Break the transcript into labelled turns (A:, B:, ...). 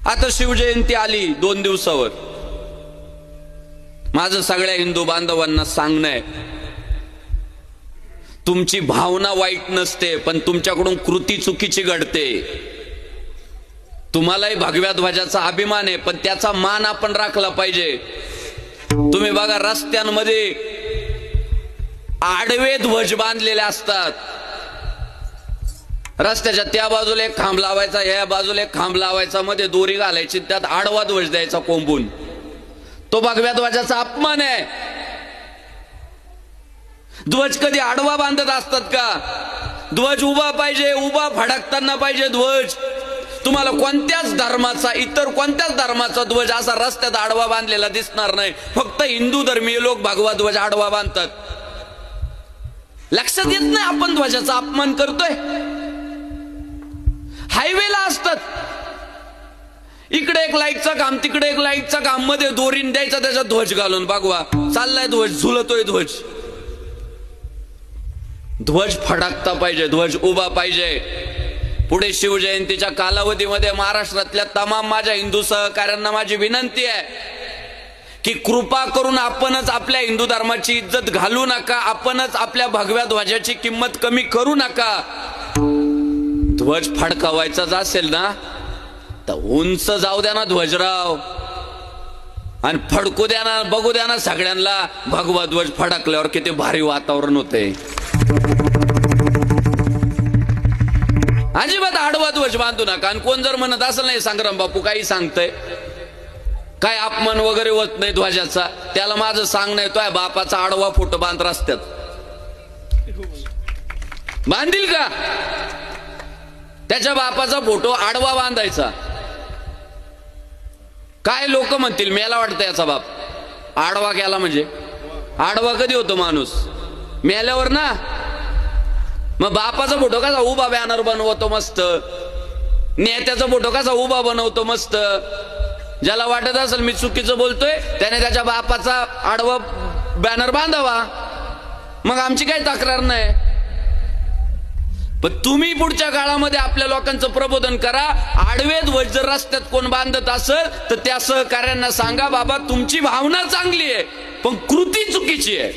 A: आता शिवजयंती आली 2 दिवसावर. माझं सगळ्या हिंदू बांधवांना सांगणं आहे, तुमची भावना वाईट नसते, पण तुमच्याकडून कृती चुकीची घडते. तुम्हालाही भगव्या ध्वजाचा अभिमान आहे, पण त्याचा मान आपण राखला पाहिजे. तुम्ही बघा, रस्त्यांमध्ये आडवे ध्वज बांधलेले असतात. रस्त्याच्या त्या बाजूला एक खांब लावायचा, या बाजूला एक खांब लावायचा, मध्ये दोरी घालायची, त्यात आडवा ध्वज द्यायचा कोंबून. तो भगव्या ध्वजाचा अपमान आहे. ध्वज कधी आडवा बांधत असतात का? ध्वज उभा पाहिजे, उभा फडकताना पाहिजे ध्वज. तुम्हाला कोणत्याच धर्माचा, इतर कोणत्याच धर्माचा ध्वज असा रस्त्यात आडवा बांधलेला दिसणार नाही. फक्त हिंदू धर्मीय लोक भगवा ध्वज आडवा बांधतात. लक्षात येत नाही आपण ध्वजाचा अपमान करतोय. हायवेला असतात, इकडे एक लाईटचा खांब, तिकडे एक लाईटचा खांब, मध्ये दोरीन द्यायचा त्याचा ध्वज घालून भगवा चाललाय, ध्वज झुलतोय. ध्वज फडकता पाहिजे, ध्वज उभा पाहिजे. पुढे शिवजयंतीच्या कालावधीमध्ये महाराष्ट्रातल्या तमाम माझ्या हिंदू सहकाऱ्यांना माझी विनंती आहे की कृपा करून आपणच आपल्या हिंदू धर्माची इज्जत घालू नका. आपणच आपल्या भगव्या ध्वजाची किंमत कमी करू नका. ध्वज फडकावायचाच असेल ना तर उंच जाऊ द्या ना ध्वजराव, आणि फडकू द्या ना, बघू द्या ना सगळ्यांना भगवा ध्वज फडकल्यावर किती भारी वातावरण होते. अजिबात आडवा ध्वज बांधू नका. आणि कोण जर म्हणत असेल नाही संग्राम बापू काही सांगतय, काय अपमान वगैरे होत नाही ध्वजाचा, त्याला माझं सांगणं आहे, तो बापाचा आडवा फोटो बांध रस्त्यात. बांधील का? त्याच्या बापाचा फोटो आडवा बांधायचा. काय लोक म्हणतील, मेला वाटतं याचा बाप आडवा केला म्हणजे. आडवा कधी होतो माणूस? मेल्यावर ना. मग बापाचा फोटो कसा उभा बॅनर बनवतो मस्त, नेत्याचा फोटो कसा उभा बनवतो मस्त. ज्याला वाटत असेल मी चुकीचं बोलतोय त्याने त्याच्या बापाचा आडवा बॅनर बांधावा, मग आमची काही तक्रार नाही. पण तुम्ही पुढच्या काळामध्ये आपल्या लोकांचं प्रबोधन करा. आडवे ध्वज जर रस्त्यात कोण बांधत असेल तर त्या सहकार्यांना सांगा, बाबा तुमची भावना चांगली आहे पण कृती चुकीची आहे.